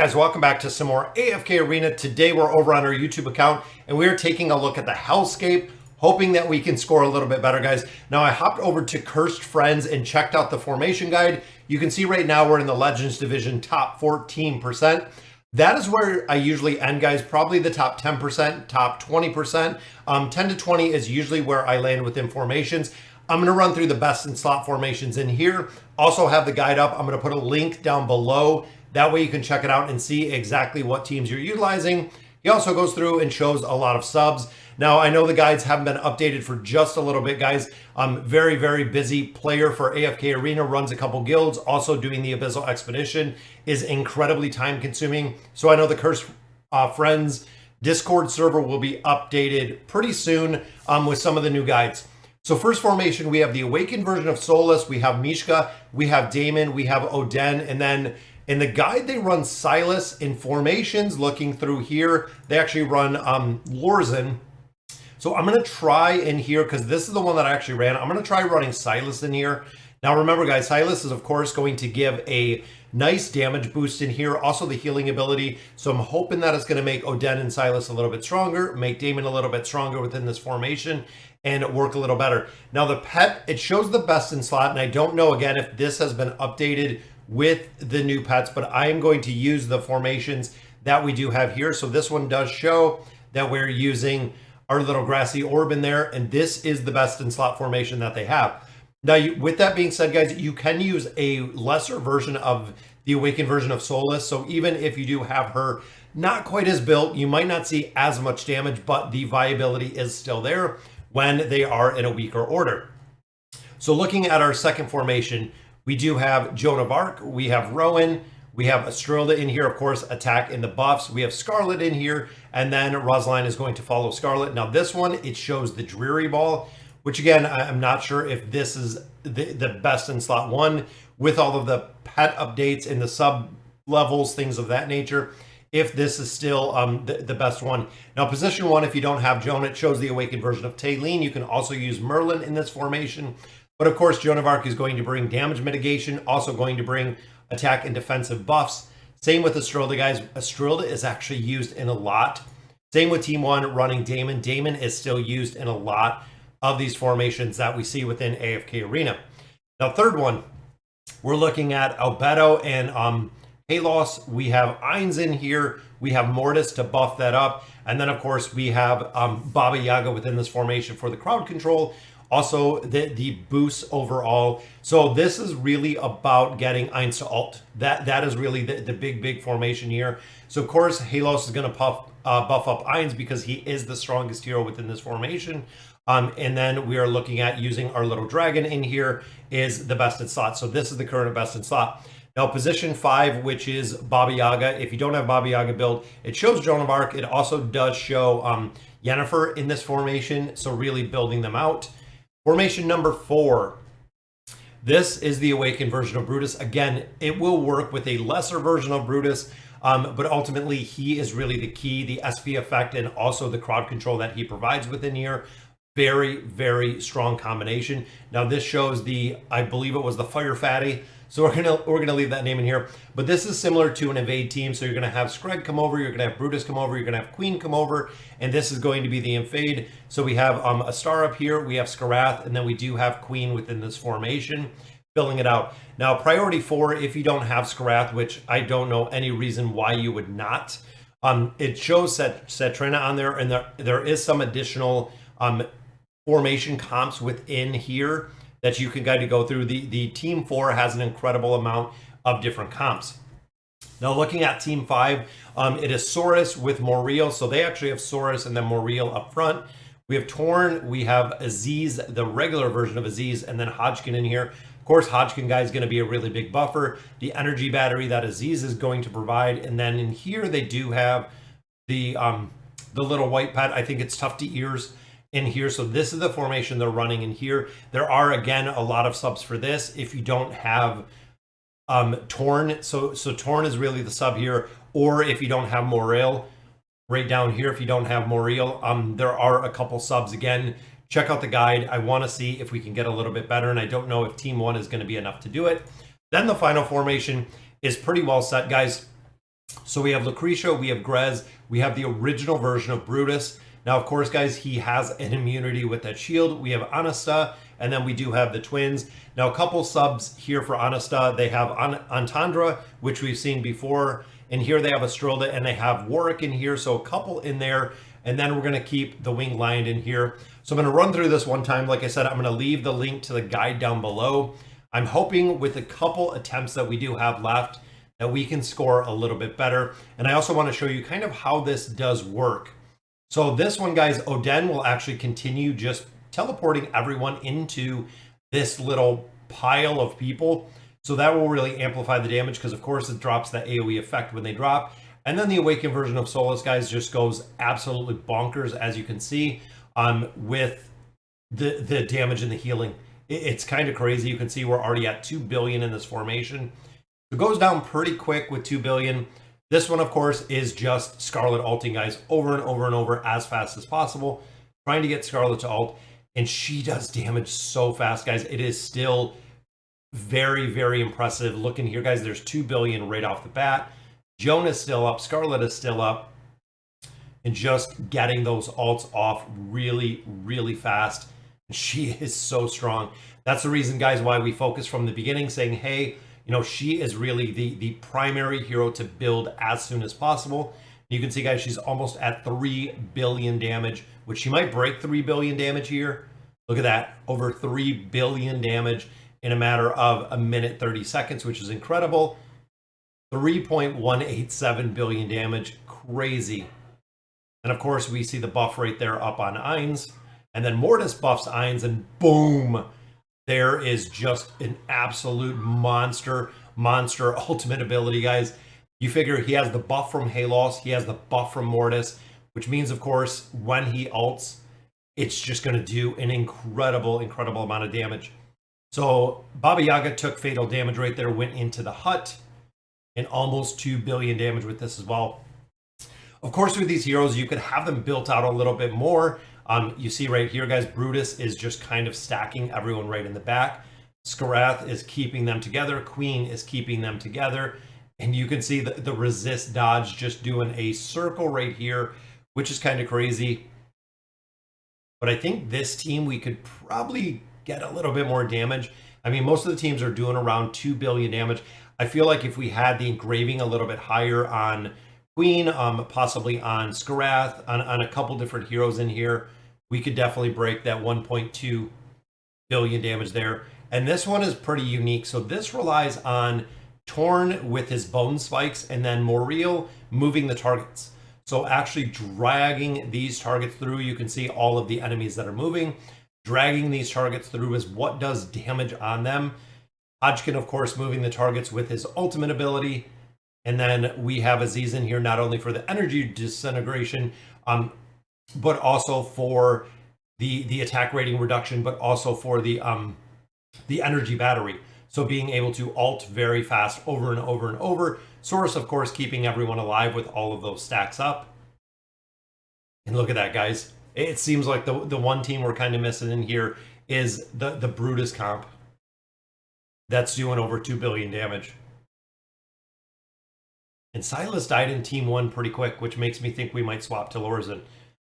guys, welcome back to some more AFK Arena. Today we're over on our YouTube account and we're taking a look at the Hellscape, hoping that we can score a little bit better, guys. Now I hopped over to Cursed Friends and checked out the formation guide. You can see right now we're in the Legends division, top 14%. That is where I usually end, guys, probably the top 10%, top 20%. 10 to 20 is usually where I land within formations. I'm going to run through the best in slot formations in here. Also have the guide up. I'm going to put a link down below. That way you can check it out and see exactly what teams you're utilizing. He also goes through and shows a lot of subs. Now, I know the guides haven't been updated for just a little bit, guys. I'm very, very busy player for AFK Arena, runs a couple guilds. Also doing the Abyssal Expedition is incredibly time consuming. So I know the Cursed Friends Discord server will be updated pretty soon with some of the new guides. So first formation, we have the Awakened version of Solus. We have Mishka, we have Damon, we have Oden, and then in the guide, they run Silas in formations. Looking through here, they actually run Lorzen. So I'm going to try in here, because this is the one that I actually ran. I'm going to try running Silas in here. Now remember, guys, Silas is, of course, going to give a nice damage boost in here. Also the healing ability. So I'm hoping that it's going to make Oden and Silas a little bit stronger, make Damon a little bit stronger within this formation, and work a little better. Now the pet, it shows the best in slot, and I don't know, again, if this has been updated with the new pets, but I am going to use the formations that we do have here. So this one does show that we're using our little grassy orb in there, and this is the best in slot formation that they have. Now, with that being said, guys, you can use a lesser version of the Awakened version of Solus. So even if you do have her not quite as built, you might not see as much damage, but the viability is still there when they are in a weaker order. So looking at our second formation, we do have Joan of Arc, we have Rowan, we have Estrelda in here, of course, attack in the buffs. We have Scarlet in here, and then Rosaline is going to follow Scarlet. Now this one, it shows the Dreary Ball, which again, I'm not sure if this is the best in slot one with all of the pet updates and the sub levels, things of that nature, if this is still the best one. Now position one, if you don't have Joan, it shows the Awakened version of Taylene. You can also use Merlin in this formation. But of course, Joan of Arc is going to bring damage mitigation, also going to bring attack and defensive buffs. Same with Estrelda, guys. Estrelda is actually used in a lot. Same with Team 1 running Damon. Damon is still used in a lot of these formations that we see within AFK Arena. Now, third one, we're looking at Albedo and Halos. We have Ainz in here. We have Mortis to buff that up. And then, of course, we have Baba Yaga within this formation for the crowd control. Also, the boosts overall. So this is really about getting Ainz to ult. That is really the big formation here. So, of course, Halos is going to buff up Ainz because he is the strongest hero within this formation. And then we are looking at using our little dragon in here is the best in slot. So this is the current best in slot. Now, position 5, which is Baba Yaga. If you don't have Baba Yaga build, it shows Joan of Arc. It also does show Yennefer in this formation. So really building them out. Formation number 4. This is the Awakened version of Brutus. Again, it will work with a lesser version of Brutus, but ultimately he is really the key, the SP effect, and also the crowd control that he provides within here. Very, very strong combination. Now this shows the, I believe it was the Fire Fatty. So we're gonna leave that name in here. But this is similar to an invade team. So you're gonna have Screg come over, you're gonna have Brutus come over, you're gonna have Queen come over, and this is going to be the invade. So we have a star up here, we have Skarath, and then we do have Queen within this formation, filling it out. Now priority 4, if you don't have Skarath, which I don't know any reason why you would not, it shows Cetrina on there, and there is some additional formation comps within here that you can kind of go through. The Team 4 has an incredible amount of different comps. Now looking at Team 5, it is Saurus with Moriel. So they actually have Saurus and then Moriel up front. We have Torn, we have Aziz, the regular version of Aziz, and then Hodgkin in here. Of course, Hodgkin guy is going to be a really big buffer. The energy battery that Aziz is going to provide. And then in here, they do have the little white pet. I think it's Tough to Ears in here. So this is the formation they're running in here. There are, again, a lot of subs for this if you don't have Torn. So Torn is really the sub here, or if you don't have Moriel, right down here, if you don't have Moriel, there are a couple subs. Again, check out the guide. I want to see if we can get a little bit better, and I don't know if Team 1 is going to be enough to do it. Then the final formation is pretty well set, guys. So we have Lucretia, we have Grez, we have the original version of Brutus. Now, of course, guys, he has an immunity with that shield. We have Anasta, and then we do have the twins. Now, a couple subs here for Anasta. They have Antandra, which we've seen before. And here they have Astrilda, and they have Warwick in here. So a couple in there. And then we're going to keep the Winged Lion in here. So I'm going to run through this one time. Like I said, I'm going to leave the link to the guide down below. I'm hoping with a couple attempts that we do have left that we can score a little bit better. And I also want to show you kind of how this does work. So this one, guys, Oden will actually continue just teleporting everyone into this little pile of people. So that will really amplify the damage because, of course, it drops that AoE effect when they drop. And then the Awakened version of Solus, guys, just goes absolutely bonkers, as you can see, with the damage and the healing. It's kind of crazy. You can see we're already at 2 billion in this formation. It goes down pretty quick with 2 billion. This one, of course, is just Scarlet ulting, guys, over and over and over as fast as possible, trying to get Scarlet to ult. And she does damage so fast, guys. It is still very, very impressive. Looking here, guys, there's 2 billion right off the bat. Joan is still up. Scarlet is still up. And just getting those ults off really, really fast. She is so strong. That's the reason, guys, why we focus from the beginning, saying, hey, you know, she is really the primary hero to build as soon as possible. You can see, guys, she's almost at 3 billion damage, which she might break 3 billion damage here. Look at that. Over 3 billion damage in a matter of a minute 30 seconds, which is incredible. 3.187 billion damage. Crazy. And of course, we see the buff right there up on Ainz. And then Mortis buffs Ainz, and boom! There is just an absolute monster ultimate ability, guys. You figure he has the buff from Halos, he has the buff from Mortis, which means, of course, when he ults, it's just going to do an incredible amount of damage. So Baba Yaga took fatal damage right there, went into the hut, and almost 2 billion damage with this as well. Of course, with these heroes, you could have them built out a little bit more. You see right here, guys, Brutus is just kind of stacking everyone right in the back. Skarath is keeping them together. Queen is keeping them together. And you can see the resist dodge just doing a circle right here, which is kind of crazy. But I think this team, we could probably get a little bit more damage. I mean, most of the teams are doing around 2 billion damage. I feel like if we had the engraving a little bit higher on Queen, possibly on Skarath, on a couple different heroes in here, we could definitely break that 1.2 billion damage there. And this one is pretty unique. So this relies on Torn with his bone spikes, and then Moriel moving the targets. So actually dragging these targets through, you can see all of the enemies that are moving. Dragging these targets through is what does damage on them. Hodgkin, of course, moving the targets with his ultimate ability. And then we have Aziz in here, not only for the energy disintegration, but also for the attack rating reduction, but also for the energy battery. So being able to ult very fast over and over and over. Source, of course, keeping everyone alive with all of those stacks up. And look at that, guys. It seems like the one team we're kind of missing in here is the Brutus comp. That's doing over 2 billion damage. And Silas died in Team 1 pretty quick, which makes me think we might swap to Lorzen.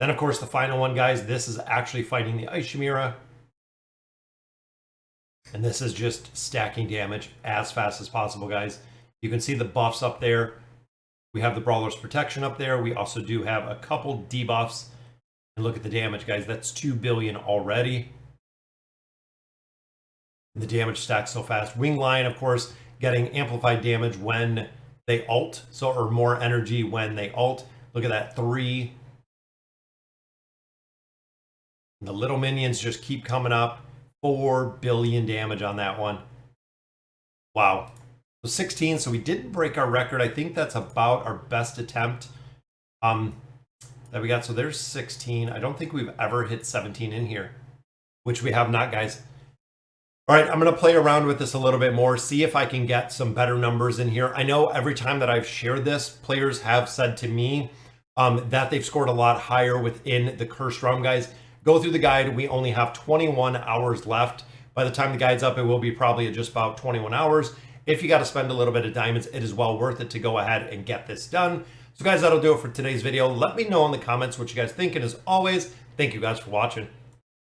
Then, of course, the final one, guys, this is actually fighting the Ice Shemira. And this is just stacking damage as fast as possible, guys. You can see the buffs up there. We have the Brawler's Protection up there. We also do have a couple debuffs. And look at the damage, guys. That's 2 billion already. And the damage stacks so fast. Winged Lion, of course, getting amplified damage when they ult. So, or more energy when they ult. Look at that, 3. And the little minions just keep coming up. 4 billion damage on that one. Wow. So 16, so we didn't break our record. I think that's about our best attempt that we got. So there's 16. I don't think we've ever hit 17 in here, which we have not, guys. All right, I'm going to play around with this a little bit more, see if I can get some better numbers in here. I know every time that I've shared this, players have said to me that they've scored a lot higher within the Cursed Realm, guys. Go through the guide. We only have 21 hours left. By the time the guide's up, it will be probably at just about 21 hours. if you got to spend a little bit of diamonds, it is well worth it to go ahead and get this done. So guys, that'll do it for today's video. Let me know in the comments what you guys think, and as always, thank you guys for watching.